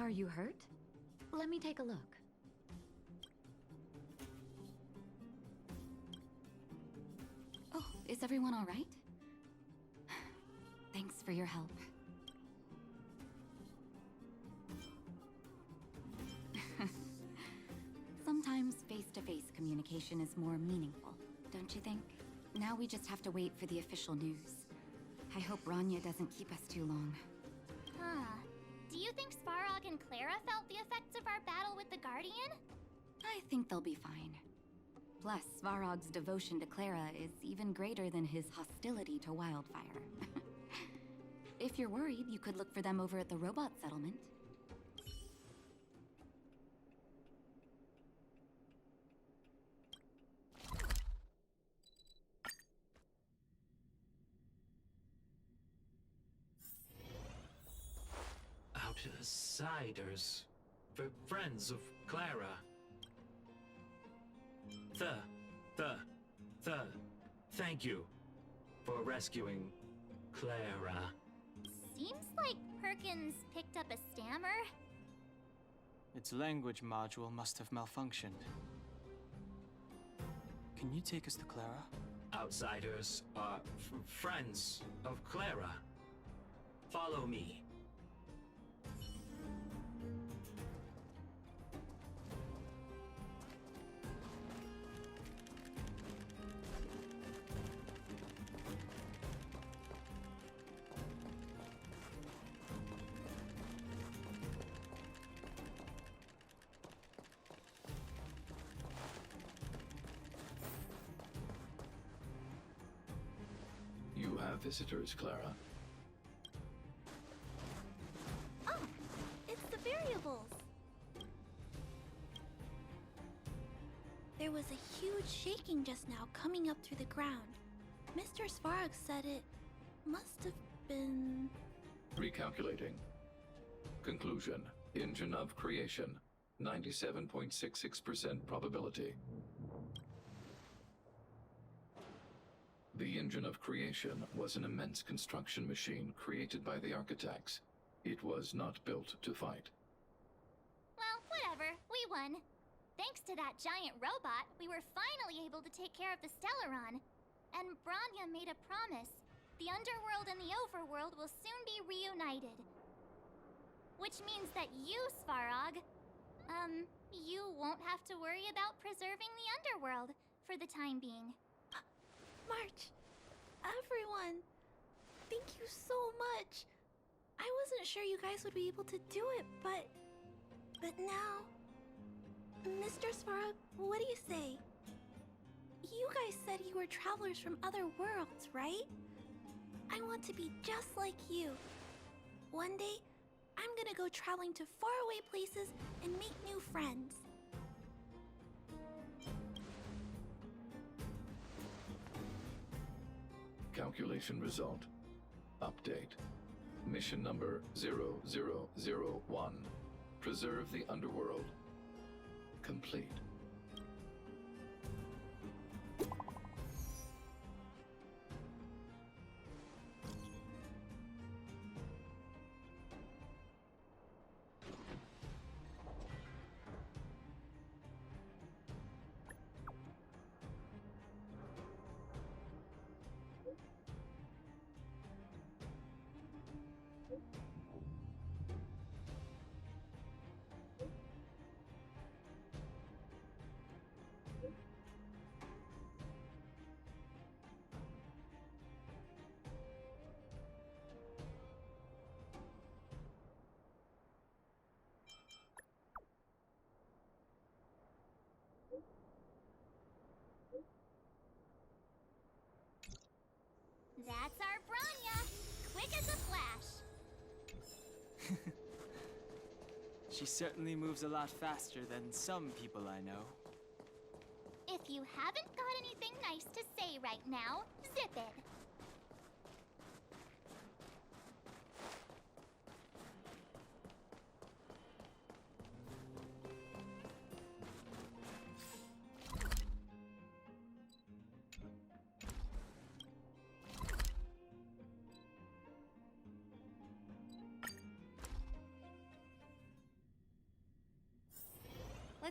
Are you hurt? Let me take a look. Oh, is everyone all right? Thanks for your help. Sometimes face-to-face communication is more meaningful, don't you think? Now we just have to wait for the official news. I hope Rania doesn't keep us too long. Huh. Do you think Svarog and Clara felt the effects of our battle with the Guardian? I think they'll be fine. Plus, Svarog's devotion to Clara is even greater than his hostility to Wildfire. If you're worried, you could look for them over at the robot settlement. Outsiders. For friends of Clara. Thank you for rescuing Clara. Seems like Perkins picked up a stammer. Its language module must have malfunctioned. Can you take us to Clara? Outsiders are friends of Clara. Follow me. You have visitors, Clara. Oh, it's the variables. There was a huge shaking just now coming up through the ground. Mr. Svarog said it must have been... Recalculating. Conclusion. Engine of creation. 97.66% probability. The engine of creation was an immense construction machine created by the architects. It was not built to fight. Well, whatever. We won. Thanks to that giant robot, we were finally able to take care of the Stellaron. And Branya made a promise. The underworld and the overworld will soon be reunited. Which means that you, Svarog, you won't have to worry about preserving the underworld for the time being. March, everyone, thank you so much. I wasn't sure you guys would be able to do it, but now... Mr. Svarog, what do you say? You guys said you were travelers from other worlds, right? I want to be just like you. One day, I'm gonna go traveling to faraway places and make new friends. Calculation result. Update. Mission number 0001. Preserve the underworld. Complete. That's our Branya! Quick as a flash! She certainly moves a lot faster than some people I know. If you haven't got anything nice to say right now, zip it!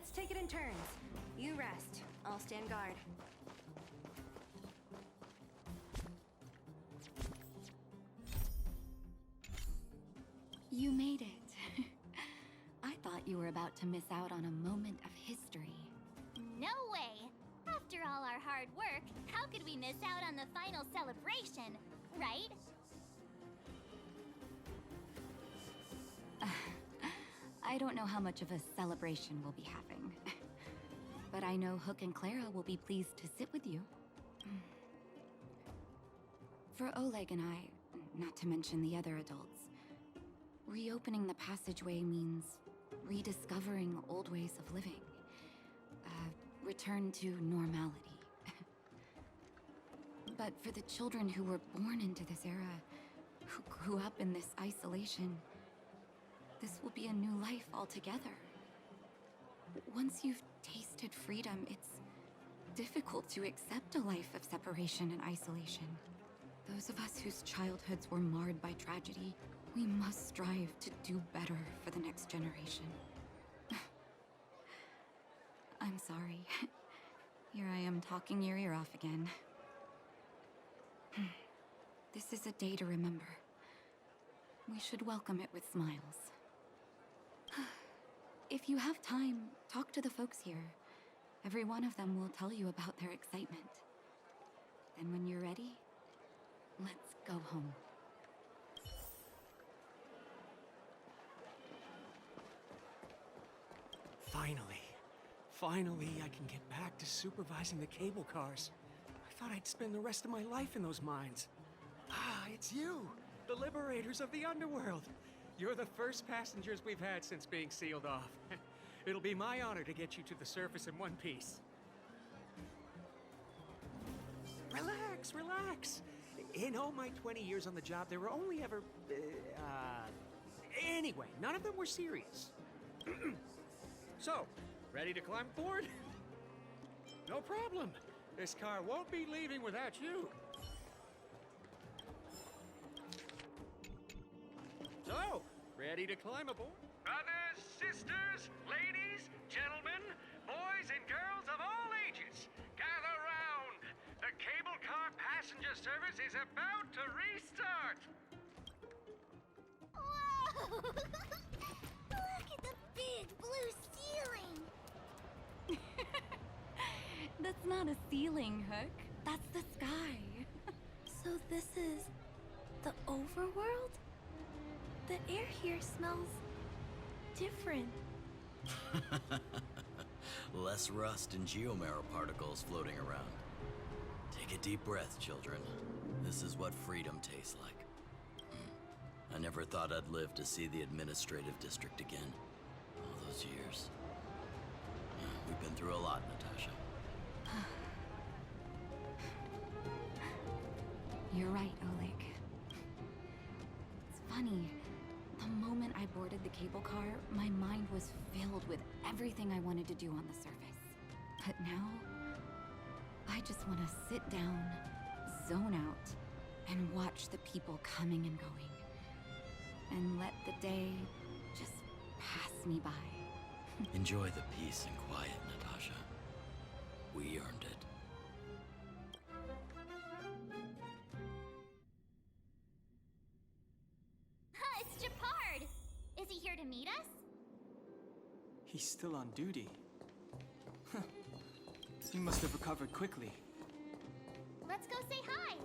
Let's take it in turns. You rest. I'll stand guard. You made it. I thought you were about to miss out on a moment of history. No way! After all our hard work, how could we miss out on the final celebration, right? I don't know how much of a celebration we'll be having. But I know Hook and Clara will be pleased to sit with you. For Oleg and I, not to mention the other adults, reopening the passageway means rediscovering old ways of living. Return to normality. But for the children who were born into this era, who grew up in this isolation, this will be a new life altogether. Once you've tasted freedom, it's difficult to accept a life of separation and isolation. Those of us whose childhoods were marred by tragedy, we must strive to do better for the next generation. I'm sorry. Here I am talking your ear off again. This is a day to remember. We should welcome it with smiles. If you have time, talk to the folks here. Every one of them will tell you about their excitement. Then when you're ready, let's go home. Finally, I can get back to supervising the cable cars. I thought I'd spend the rest of my life in those mines. Ah, it's you, the liberators of the underworld. You're the first passengers we've had since being sealed off. It'll be my honor to get you to the surface in one piece. Relax, relax. In all my 20 years on the job, there were only ever... Anyway, none of them were serious. So, ready to climb aboard? No problem. This car won't be leaving without you. So, ready to climb aboard? Brothers, sisters, ladies, gentlemen, boys and girls of all ages, gather round. The cable car passenger service is about to restart. Whoa! Look at the big blue ceiling! That's not a ceiling, Hook. That's the sky. So this is the overworld? The air here smells different. Less rust and geomarrow particles floating around. Take a deep breath, children. This is what freedom tastes like. I never thought I'd live to see the administrative district again. All those years. We've been through a lot, Natasha. You're right, Oleg. It's funny. The moment I boarded the cable car, my mind was filled with everything I wanted to do on the surface. But now, I just want to sit down, zone out, and watch the people coming and going. And let the day just pass me by. Enjoy the peace and quiet, Natasha. We earned it. It's Japard! Is he here to meet us? He's still on duty. Huh. He must have recovered quickly. Let's go say hi!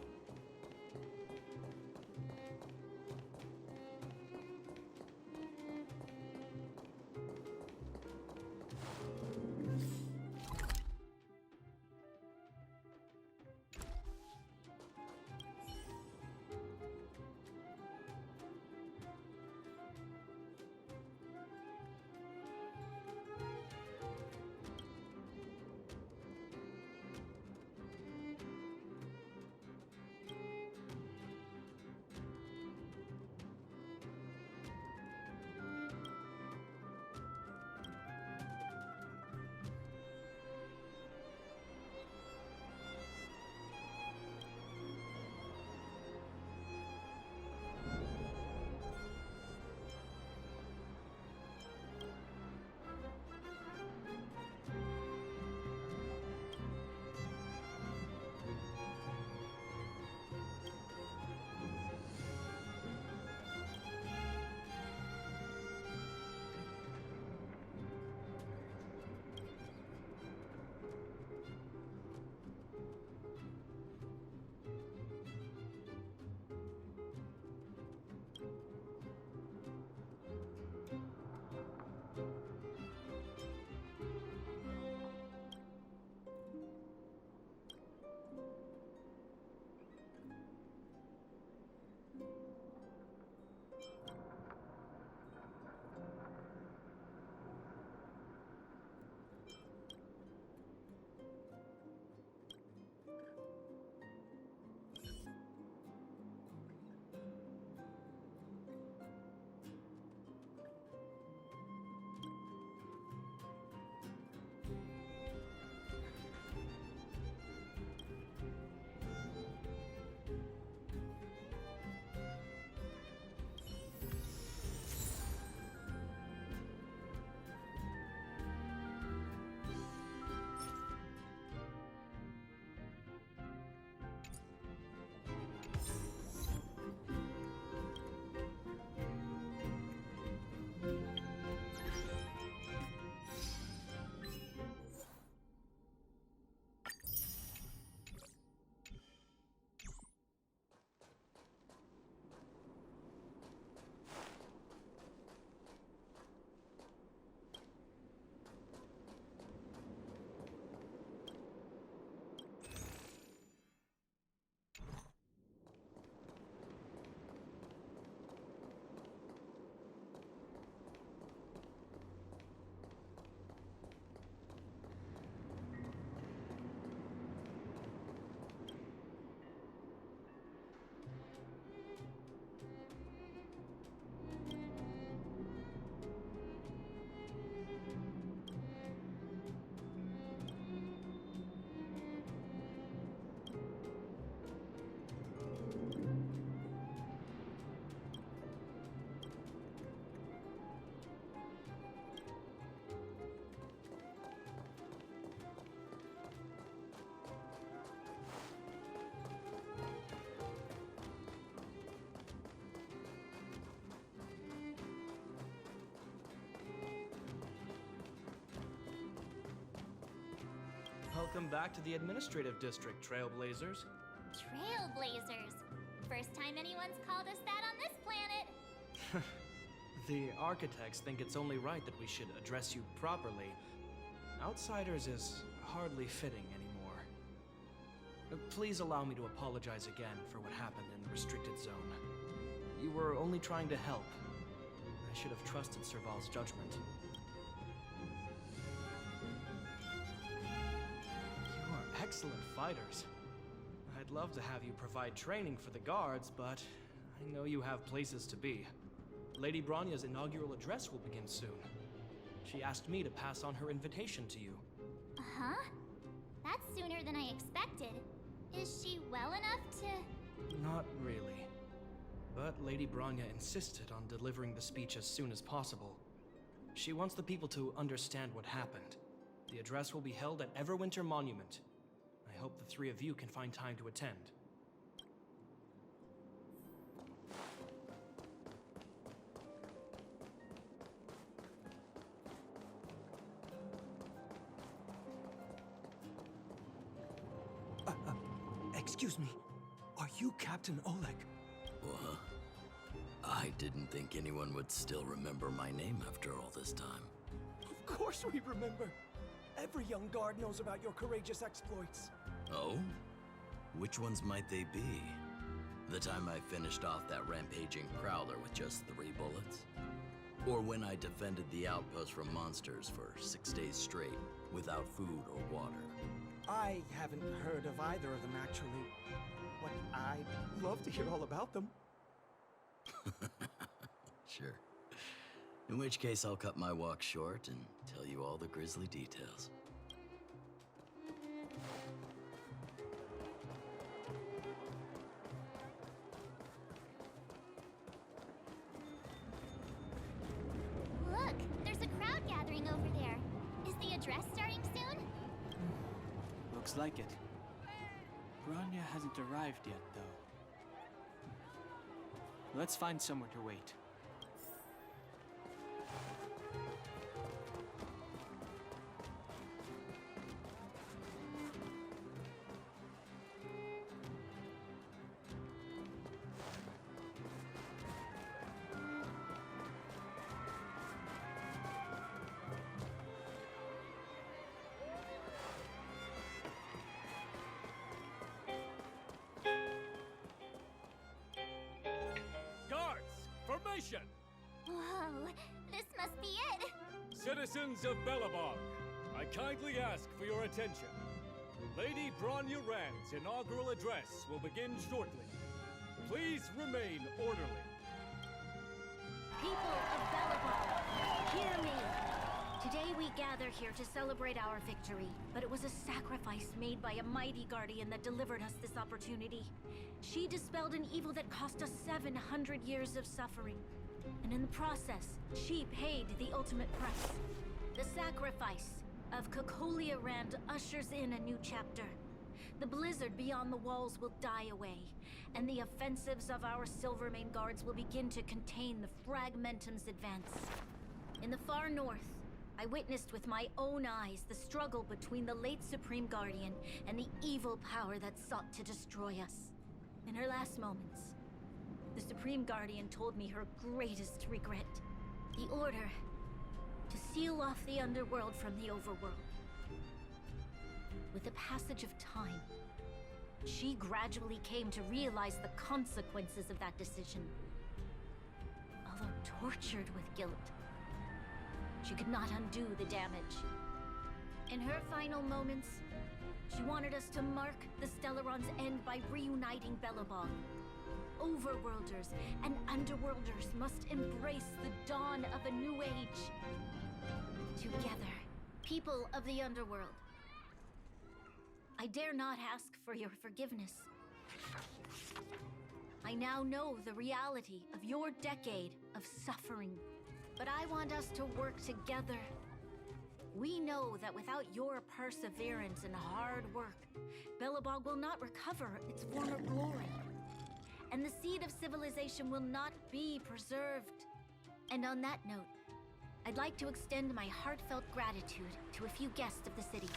Welcome back to the administrative district, Trailblazers. Trailblazers. First time anyone's called us that on this planet. The architects think it's only right that we should address you properly. Outsiders is hardly fitting anymore. Please allow me to apologize again for what happened in the restricted zone. You were only trying to help. I should have trusted Serval's judgment. You are excellent fighters. I'd love to have you provide training for the guards, but I know you have places to be. Lady Bronya's inaugural address will begin soon. She asked me to pass on her invitation to you. Uh-huh. That's sooner than I expected. Is she well enough to... Not really. But Lady Bronya insisted on delivering the speech as soon as possible. She wants the people to understand what happened. The address will be held at Everwinter Monument. I hope the three of you can find time to attend. Excuse me. Are you Captain Oleg? What? I didn't think anyone would still remember my name after all this time. Of course we remember. Every young guard knows about your courageous exploits. Oh? Which ones might they be? The time I finished off that rampaging prowler with just 3 bullets? Or when I defended the outpost from monsters for 6 days straight without food or water? I haven't heard of either of them, actually. But I'd love to hear all about them. Sure. In which case, I'll cut my walk short and tell you all the grisly details. Look, there's a crowd gathering over there. Is the address starting soon? Looks like it. Bronya hasn't arrived yet, though. Let's find somewhere to wait. Formation! Whoa, this must be it! Citizens of Belobog, I kindly ask for your attention. Lady Bronya Rand's inaugural address will begin shortly. Please remain orderly. People of Belobog, hear me! Today we gather here to celebrate our victory, but it was a sacrifice made by a mighty guardian that delivered us this opportunity. She dispelled an evil that cost us 700 years of suffering. And in the process, she paid the ultimate price. The sacrifice of Cocolia Rand ushers in a new chapter. The blizzard beyond the walls will die away, and the offensives of our Silvermane guards will begin to contain the Fragmentum's advance. In the far north, I witnessed with my own eyes the struggle between the late Supreme Guardian and the evil power that sought to destroy us. In her last moments, the Supreme Guardian told me her greatest regret. The order to seal off the underworld from the overworld. With the passage of time, she gradually came to realize the consequences of that decision. Although tortured with guilt, she could not undo the damage. In her final moments, she wanted us to mark the Stellaron's end by reuniting Belobog. Overworlders and Underworlders must embrace the dawn of a new age. Together, people of the Underworld, I dare not ask for your forgiveness. I now know the reality of your decade of suffering, but I want us to work together. We know that without your perseverance and hard work, Belobog will not recover its former glory. And the seed of civilization will not be preserved. And on that note, I'd like to extend my heartfelt gratitude to a few guests of the city.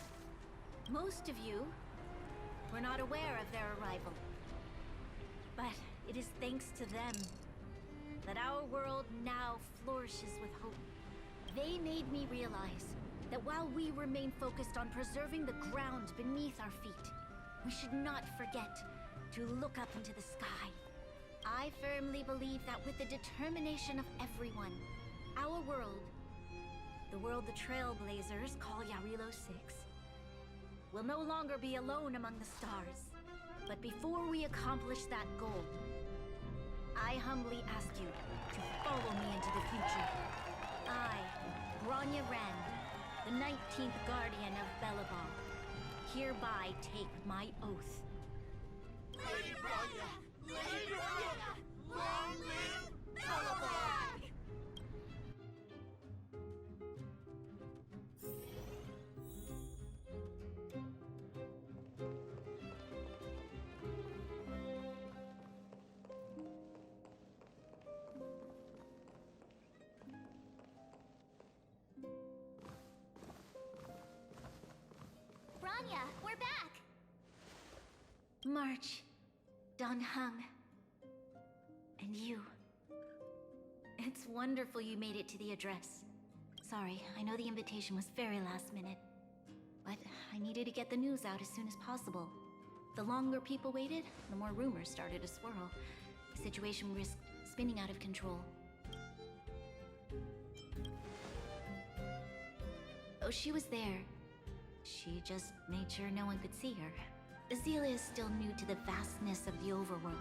Most of you were not aware of their arrival. But it is thanks to them that our world now flourishes with hope. They made me realize that while we remain focused on preserving the ground beneath our feet, we should not forget to look up into the sky. I firmly believe that with the determination of everyone, our world, the world the Trailblazers call Yarilo 6, will no longer be alone among the stars. But before we accomplish that goal, I humbly ask you to follow me into the future. I, Bronya Ran, the 19th Guardian of Belobog, hereby take my oath. Lady Bronya! Lady Bronya! Long live Belobog! Bronya, we're back! March, Dan Heng, and you. It's wonderful you made it to the address. Sorry, I know the invitation was very last minute, but I needed to get the news out as soon as possible. The longer people waited, the more rumors started to swirl. The situation risked spinning out of control. Oh, she was there. She just made sure no one could see her. Azela is still new to the vastness of the overworld.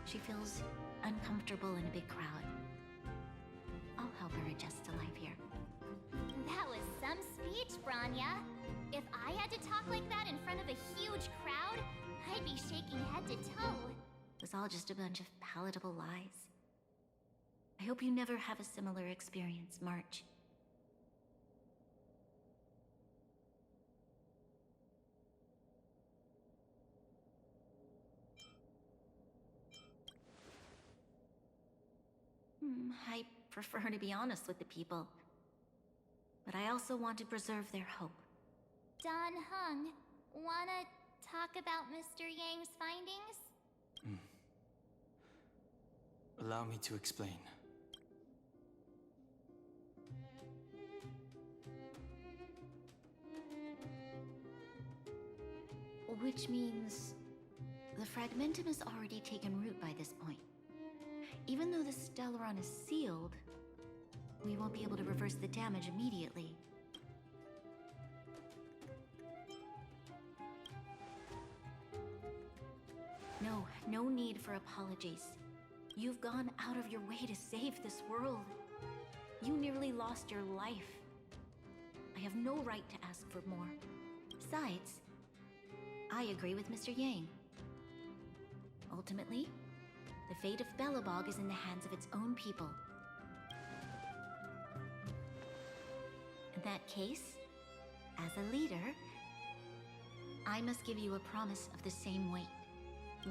She feels uncomfortable in a big crowd. I'll help her adjust to life here. That was some speech, Bronya. If I had to talk like that in front of a huge crowd, I'd be shaking head to toe. It was all just a bunch of palatable lies. I hope you never have a similar experience, March. I prefer to be honest with the people. But I also want to preserve their hope. Dan Heng, wanna talk about Mr. Yang's findings? Allow me to explain. Which means the Fragmentum has already taken root by this point. Even though the Stellaron is sealed, we won't be able to reverse the damage immediately. No need for apologies. You've gone out of your way to save this world. You nearly lost your life. I have no right to ask for more. Besides, I agree with Mr. Yang. Ultimately, the fate of Belobog is in the hands of its own people. In that case, as a leader, I must give you a promise of the same weight.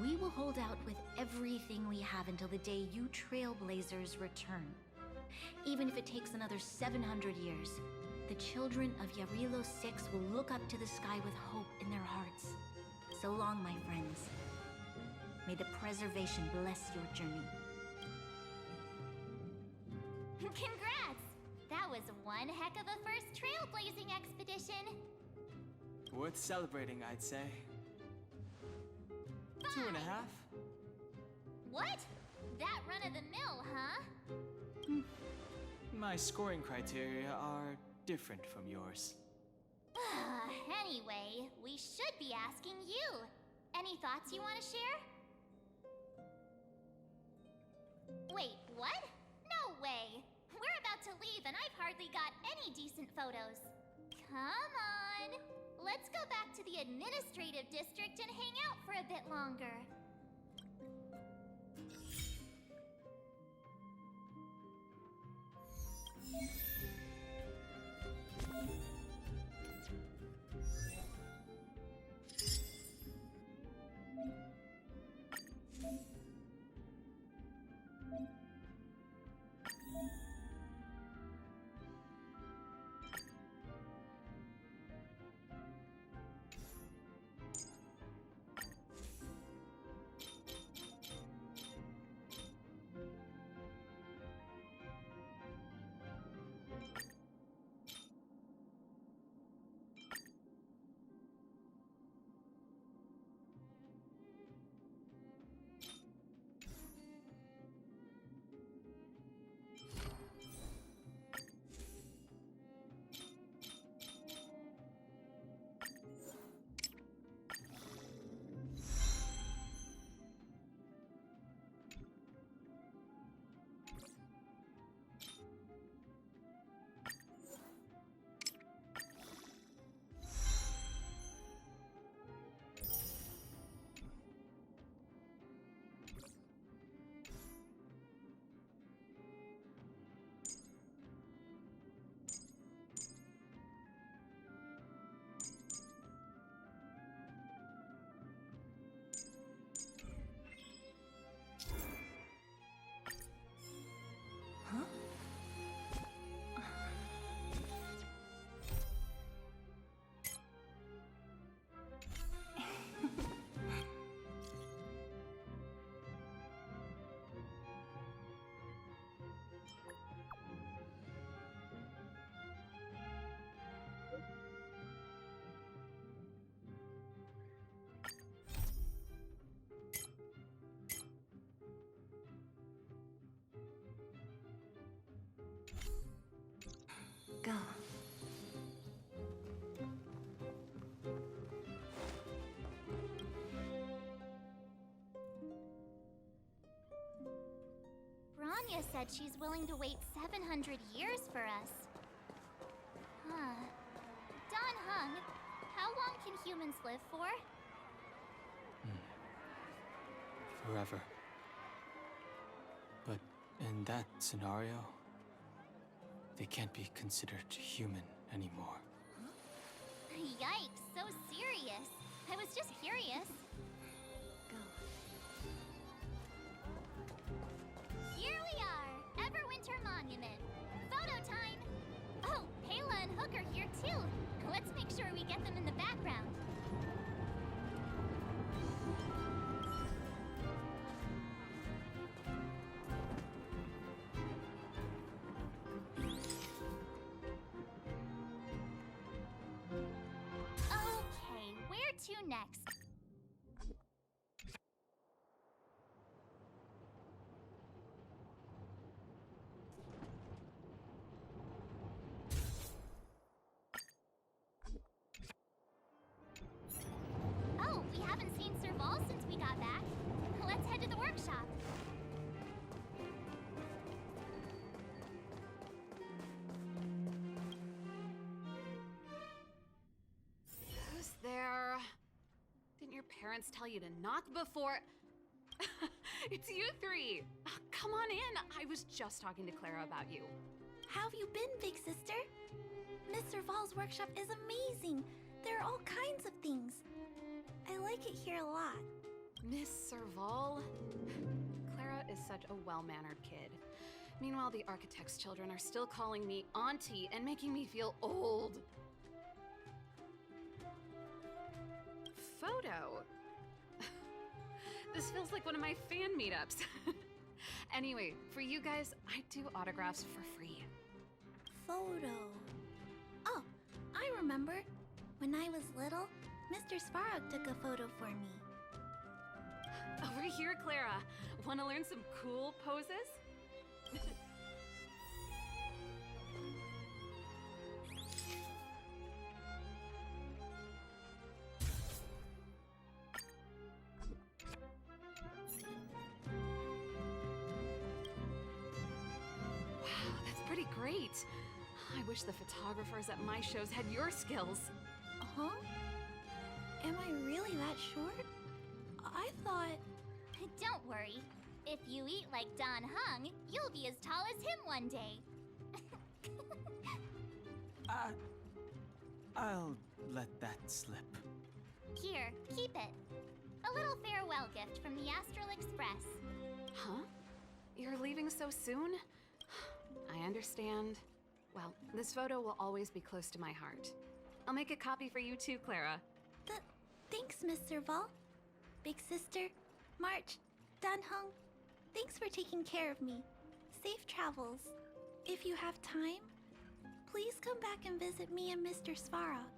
We will hold out with everything we have until the day you Trailblazers return. Even if it takes another 700 years, the children of Yarilo 6 will look up to the sky with hope in their hearts. So long, my friends. May the preservation bless your journey. Congrats! That was one heck of a first trailblazing expedition. Worth celebrating, I'd say. 5. 2.5? What? That run-of-the-mill, huh? My scoring criteria are different from yours. Anyway, we should be asking you. Any thoughts you want to share? Wait, what? No way! We're about to leave and I've hardly got any decent photos. Come on! Let's go back to the administrative district and hang out for a bit longer. Bronya said she's willing to wait 700 years for us. Huh. Don Hung, how long can humans live for? Forever. But in that scenario, they can't be considered human anymore. Yikes, so serious. I was just curious. Here we are, Everwinter Monument. Photo time! Oh, Payla and Hook are here too. Let's make sure we get them in the background. Okay, where to next? Oh, we haven't seen Serval since we got back. Let's head to the workshop. Who's there? Didn't your parents tell you to knock before? It's you three! Come on in! I was just talking to Clara about you. How have you been, big sister? Miss Serval's workshop is amazing. There are all kinds of things. I like it here a lot. Miss Serval? Clara is such a well-mannered kid. Meanwhile, the architect's children are still calling me auntie and making me feel old. Photo? This feels like one of my fan meetups. Anyway, for you guys, I do autographs for free. Photo. Oh, I remember. When I was little, Mr. Svarog took a photo for me. Over here, Clara. Want to learn some cool poses? Wow, that's pretty great. I wish the photographers at my shows had your skills. Huh? Am I really that short? I thought... Don't worry. If you eat like Don Hung, you'll be as tall as him one day. I'll let that slip. Here, keep it. A little farewell gift from the Astral Express. Huh? You're leaving so soon? I understand. Well, this photo will always be close to my heart. I'll make a copy for you too, Clara. Thanks, Miss Serval. Big sister, March, Dan Hung, thanks for taking care of me. Safe travels. If you have time, please come back and visit me and Mr. Svarog.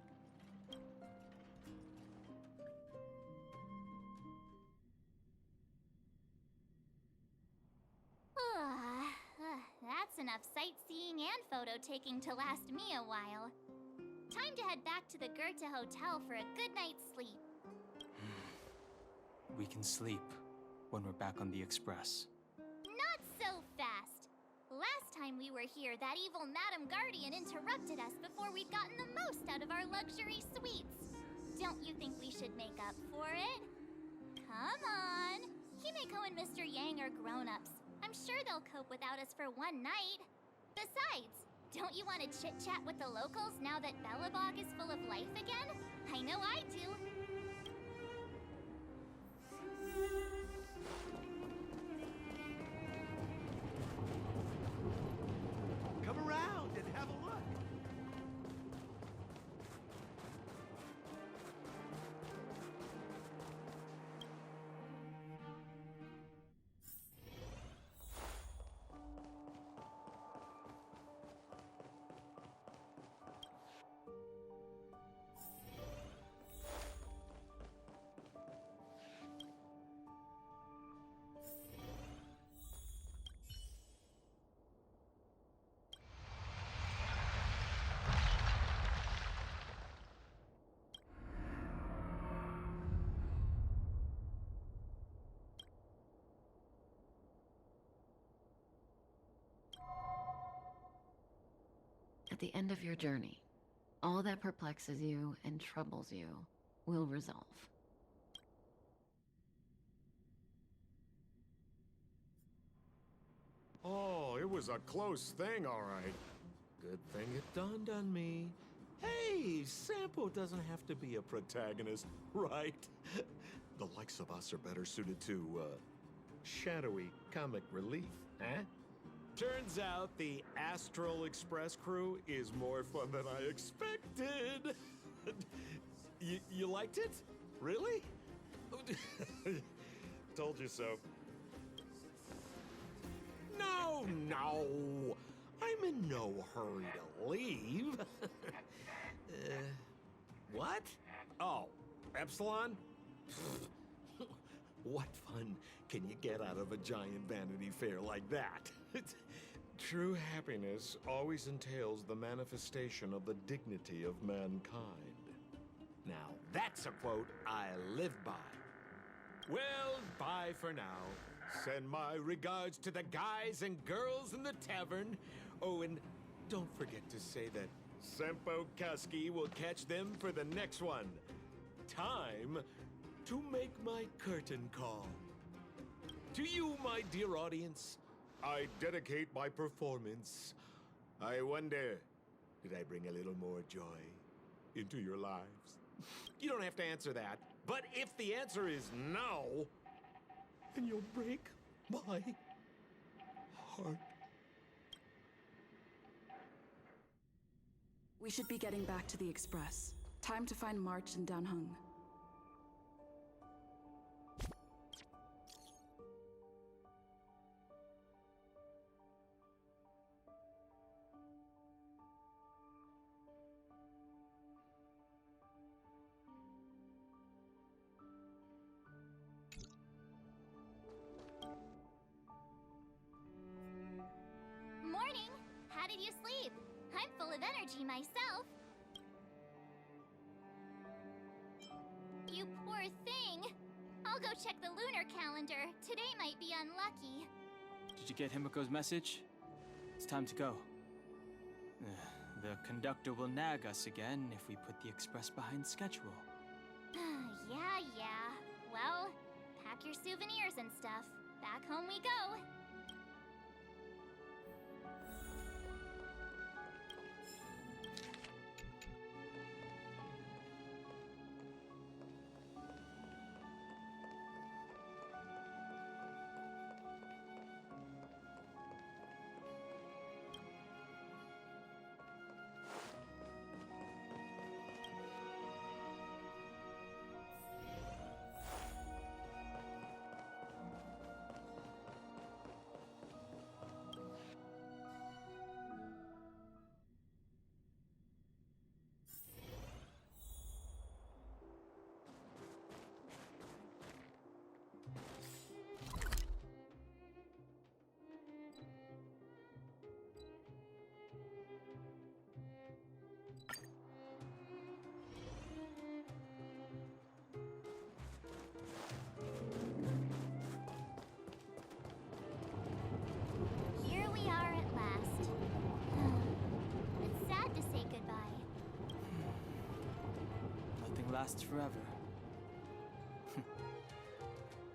That's enough sightseeing and photo taking to last me a while. Time to head back to the Goethe Hotel for a good night's sleep. We can sleep when we're back on the Express. Not so fast! Last time we were here, that evil Madam Guardian interrupted us before we'd gotten the most out of our luxury suites. Don't you think we should make up for it? Come on! Himeko and Mr. Yang are grown-ups. I'm sure they'll cope without us for one night. Besides, don't you want to chit-chat with the locals now that Belobog is full of life again? I know I do. Come around and have a look. the end of your journey, all that perplexes you and troubles you will resolve. Oh, it was a close thing, all right. Good thing it dawned on me. Hey, Sampo doesn't have to be a protagonist, right? The likes of us are better suited to, shadowy comic relief, eh? Turns out the Astral Express crew is more fun than I expected. You liked it? Really? Told you so. No, no. I'm in no hurry to leave. What? Oh, Epsilon? What fun can you get out of a giant Vanity Fair like that? True happiness always entails the manifestation of the dignity of mankind. Now, that's a quote I live by. Well, bye for now. Send my regards to the guys and girls in the tavern. Oh, and don't forget to say that Sempo Kuski will catch them for the next one. Time to make my curtain call. To you, my dear audience, I dedicate my performance. I wonder, did I bring a little more joy into your lives? You don't have to answer that, but if the answer is no, then you'll break my heart. We should be getting back to the Express. Time to find March and Danheng. Morning! How did you sleep? I'm full of energy myself. You poor thing. I'll go check the lunar calendar. Today might be unlucky. Did you get Himiko's message? It's time to go. The conductor will nag us again if we put the express behind schedule. Yeah. Well, pack your souvenirs and stuff. Back home we go. Here we are at last. It's sad to say goodbye. Nothing lasts forever.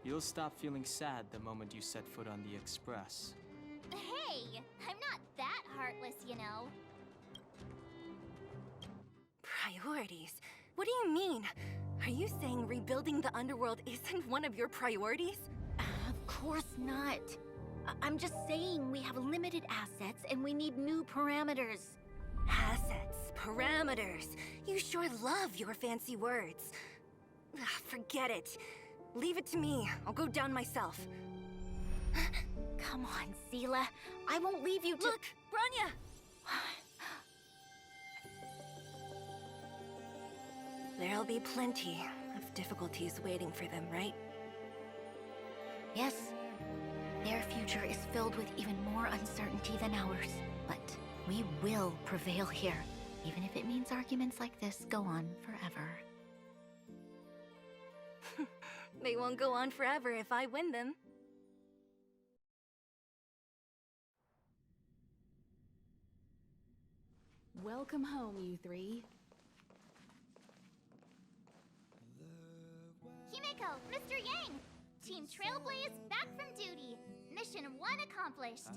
You'll stop feeling sad the moment you set foot on the express. Hey, I'm not that heartless, you know. Priorities? What do you mean? Are you saying rebuilding the underworld isn't one of your priorities? Of course not. I'm just saying we have limited assets and we need new parameters. Assets, parameters. You sure love your fancy words. Forget it. Leave it to me. I'll go down myself. Come on, Seela. I won't leave you to— Look, Branya! There'll be plenty of difficulties waiting for them, right? Yes. Their future is filled with even more uncertainty than ours. But we will prevail here, even if it means arguments like this go on forever. They won't go on forever if I win them. Welcome home, you three. Himeko, Mr. Yang! Team Trailblaze back from duty. Mission 1 accomplished.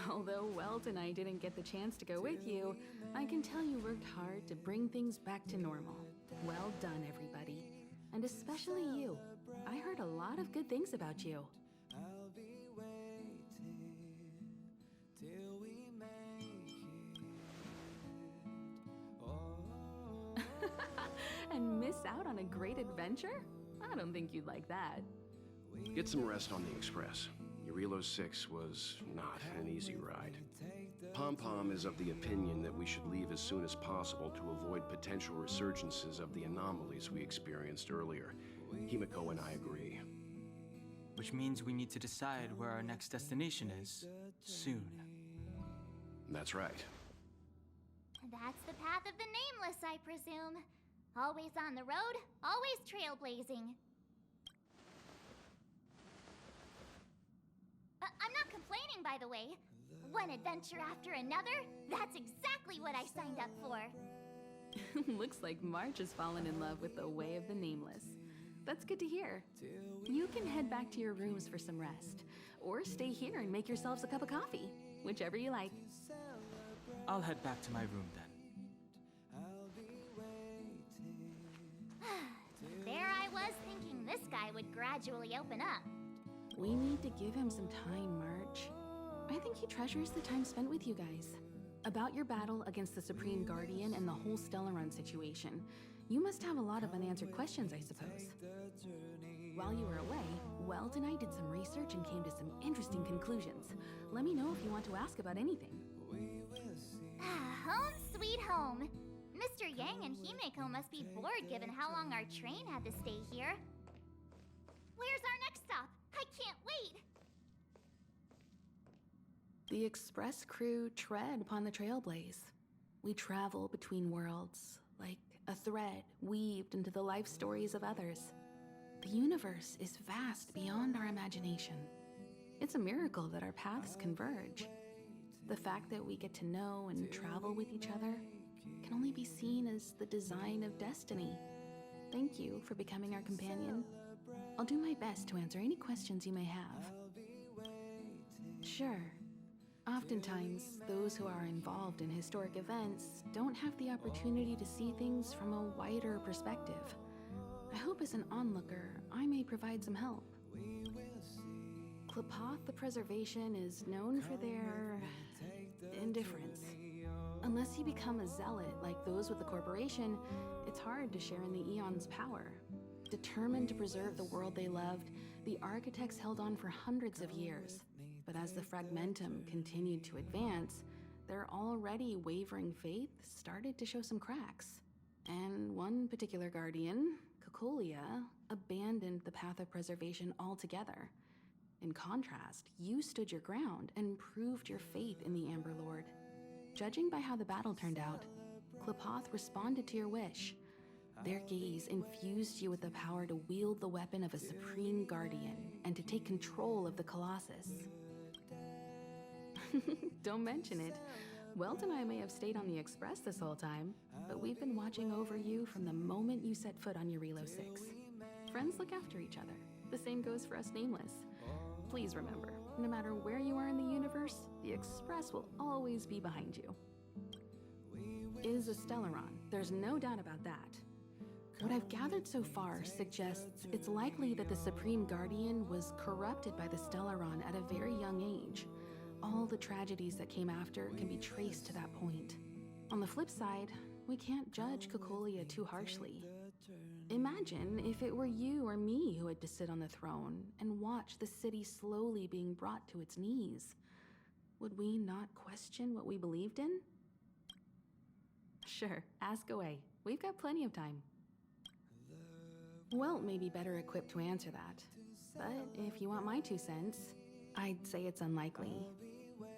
Although Welt and I didn't get the chance to go with you, I can tell you worked hard to bring things back to normal. Well done, everybody. And especially you. I heard a lot of good things about you. And miss out on a great adventure? I don't think you'd like that. Get some rest on the Express. Eurilo 6 was not an easy ride. Pom-Pom is of the opinion that we should leave as soon as possible to avoid potential resurgences of the anomalies we experienced earlier. Himeko and I agree. Which means we need to decide where our next destination is, soon. That's right. That's the path of the Nameless, I presume. Always on the road, always trailblazing. I'm not complaining, by the way. One adventure after another, that's exactly what I signed up for. Looks like March has fallen in love with the way of the Nameless. That's good to hear. You can head back to your rooms for some rest, or stay here and make yourselves a cup of coffee, whichever you like. I'll head back to my room then. There I was thinking this guy would gradually open up. We need to give him some time, March. I think he treasures the time spent with you guys. About your battle against the Supreme Guardian and the whole Stellaron situation, you must have a lot of unanswered questions, I suppose. While you were away, Welt and I did some research and came to some interesting conclusions. Let me know if you want to ask about anything. Home sweet home. Mr. Yang and Himeko must be bored given how long our train had to stay here. Where's our next stop? I can't wait! The Express crew tread upon the Trailblaze. We travel between worlds, like a thread weaved into the life stories of others. The universe is vast beyond our imagination. It's a miracle that our paths converge. The fact that we get to know and travel with each other can only be seen as the design of destiny. Thank you for becoming our companion. I'll do my best to answer any questions you may have. Sure. Oftentimes, those who are involved in historic events don't have the opportunity to see things from a wider perspective. I hope as an onlooker, I may provide some help. Klapoth the Preservation is known for their indifference. Unless you become a zealot like those with the corporation, it's hard to share in the Eon's power. Determined to preserve the world they loved, the architects held on for hundreds of years. But as the Fragmentum continued to advance, their already wavering faith started to show some cracks. And one particular guardian, Cocolia, abandoned the path of preservation altogether. In contrast, you stood your ground and proved your faith in the Amber Lord. Judging by how the battle turned out, Klapoth responded to your wish. Their gaze infused you with the power to wield the weapon of a supreme guardian and to take control of the Colossus. Don't mention it. Welt and I may have stayed on the Express this whole time, but we've been watching over you from the moment you set foot on Eurilo 6. Friends look after each other. The same goes for us Nameless. Please remember, no matter where you are in the universe, the Express will always be behind you. Is a Stellaron, there's no doubt about that. What I've gathered so far suggests it's likely that the Supreme Guardian was corrupted by the Stellaron at a very young age. All the tragedies that came after can be traced to that point. On the flip side, we can't judge Cocolia too harshly. Imagine if it were you or me who had to sit on the throne and watch the city slowly being brought to its knees. Would we not question what we believed in? Sure, ask away. We've got plenty of time. Welt may be better equipped to answer that, but if you want my 2 cents, I'd say it's unlikely.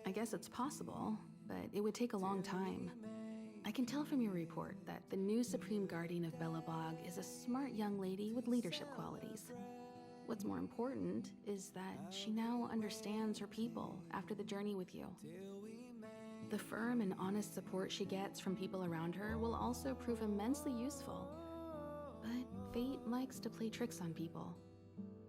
I guess it's possible, but it would take a long time. I can tell from your report that the new Supreme Guardian of Belobog is a smart young lady with leadership qualities. What's more important is that she now understands her people after the journey with you. The firm and honest support she gets from people around her will also prove immensely useful. But fate likes to play tricks on people.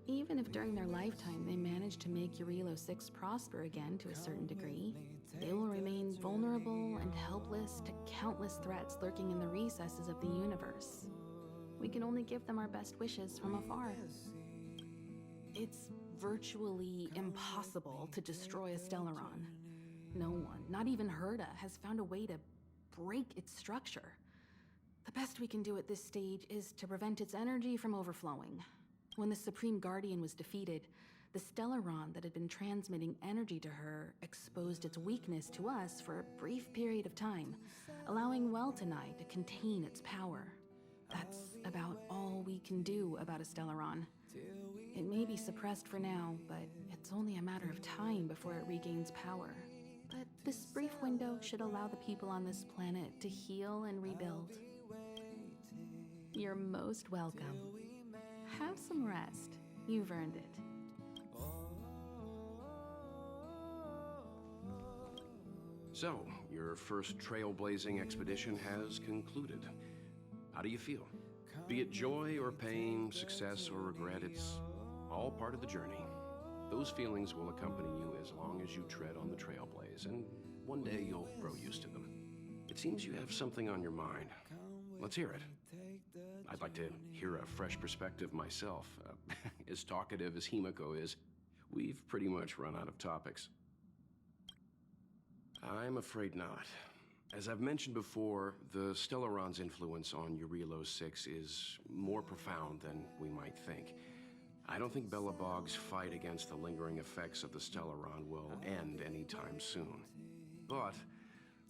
Even if during their lifetime they manage to make Eurilo 6 prosper again to a certain degree, they will remain vulnerable and helpless to countless threats lurking in the recesses of the universe. We can only give them our best wishes from afar. It's virtually impossible to destroy a Stellaron. No one, not even Herta, has found a way to break its structure. The best we can do at this stage is to prevent its energy from overflowing. When the Supreme Guardian was defeated, the Stellaron that had been transmitting energy to her exposed its weakness to us for a brief period of time, allowing Weltanai to contain its power. That's about all we can do about a Stellaron. It may be suppressed for now, but it's only a matter of time before it regains power. But this brief window should allow the people on this planet to heal and rebuild. You're most welcome. Have some rest. You've earned it. So, your first trailblazing expedition has concluded. How do you feel? Be it joy or pain, success or regret, it's all part of the journey. Those feelings will accompany you as long as you tread on the trailblaze, and one day you'll grow used to them. It seems you have something on your mind. Let's hear it. I'd like to hear a fresh perspective myself. As talkative as Himiko is, we've pretty much run out of topics. I'm afraid not. As I've mentioned before, the Stellaron's influence on Eurilo 6 is more profound than we might think. I don't think Belobog's fight against the lingering effects of the Stellaron will end anytime soon. But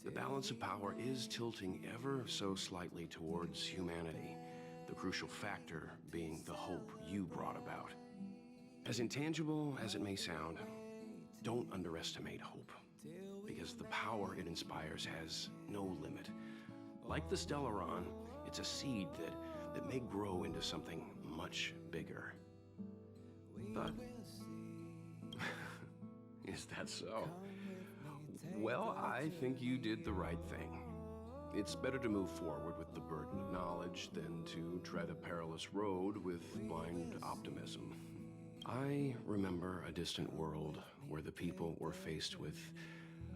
the balance of power is tilting ever so slightly towards humanity, the crucial factor being the hope you brought about. As intangible as it may sound, don't underestimate hope, because the power it inspires has no limit. Like the Stellaron, it's a seed that may grow into something much bigger. But is that so? Well, I think you did the right thing. It's better to move forward with the burden of knowledge than to tread a perilous road with blind optimism. I remember a distant world where the people were faced with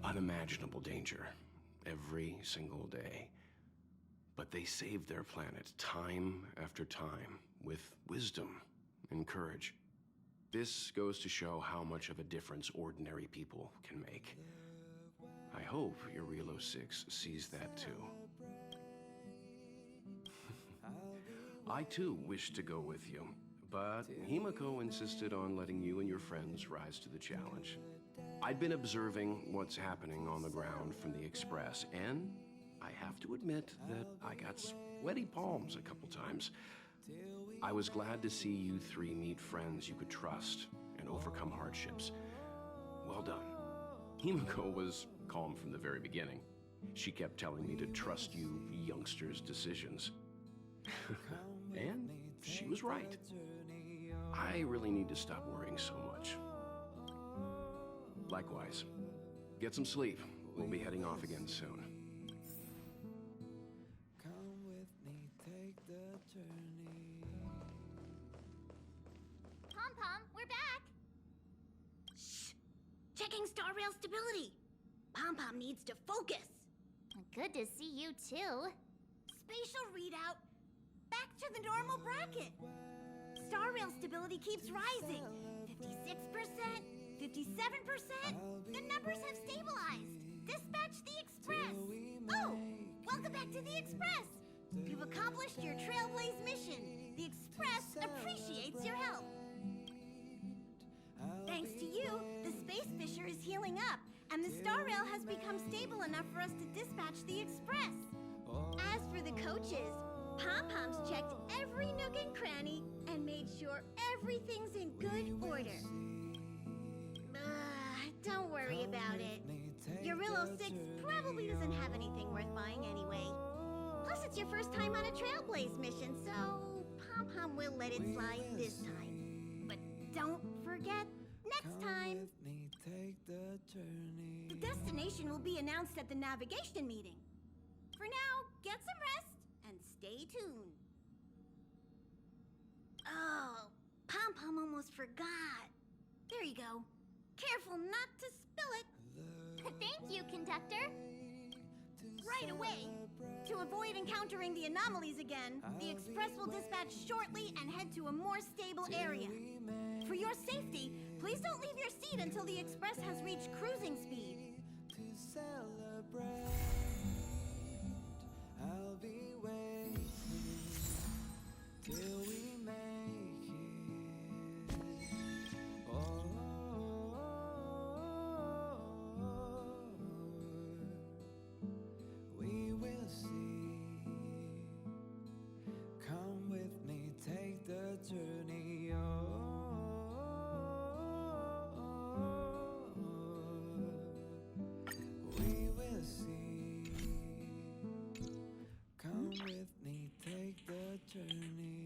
unimaginable danger every single day. But they saved their planet time after time with wisdom and courage. This goes to show how much of a difference ordinary people can make. I hope Eurilo 6 sees that too. I too wish to go with you, but Himiko insisted on letting you and your friends rise to the challenge. I'd been observing what's happening on the ground from the Express, and I have to admit that I got sweaty palms a couple times. I was glad to see you three meet friends you could trust and overcome hardships. Well done. Himiko was calm from the very beginning. She kept telling me to trust you youngsters' decisions. And she was right. I really need to stop worrying so much. Likewise. Get some sleep. We'll be heading off again soon. Pom-Pom, we're back! Shh! Checking star rail stability. Pom-Pom needs to focus. Good to see you too. Spatial readout. Back to the normal bracket. Star rail stability keeps rising. 56%, 57%. The numbers have stabilized. Dispatch the Express. Oh, welcome back to the Express. You've accomplished your Trailblaze mission. The Express appreciates your help. Thanks to you, the Space Fisher is healing up, and the Star Rail has become stable enough for us to dispatch the Express. As for the coaches, Pom-Pom's checked every nook and cranny and made sure everything's in good order. Don't worry about it. Eurilo 6 probably doesn't have anything worth buying anyway. Plus, it's your first time on a Trailblaze mission, so Pom-Pom will let it slide this time. But don't forget, next time. The destination will be announced at the navigation meeting. For now, get some rest and stay tuned. Oh, Pom-Pom almost forgot. There you go. Careful not to spill it. Thank you, conductor. Right away. To avoid encountering the anomalies again, the express will dispatch shortly and head to a more stable area. For your safety, please don't leave your seat until the express has reached cruising speed. I'll be waiting till we make it. Oh, we will see. Come with me, take the journey. We will see. Come with me, take the journey.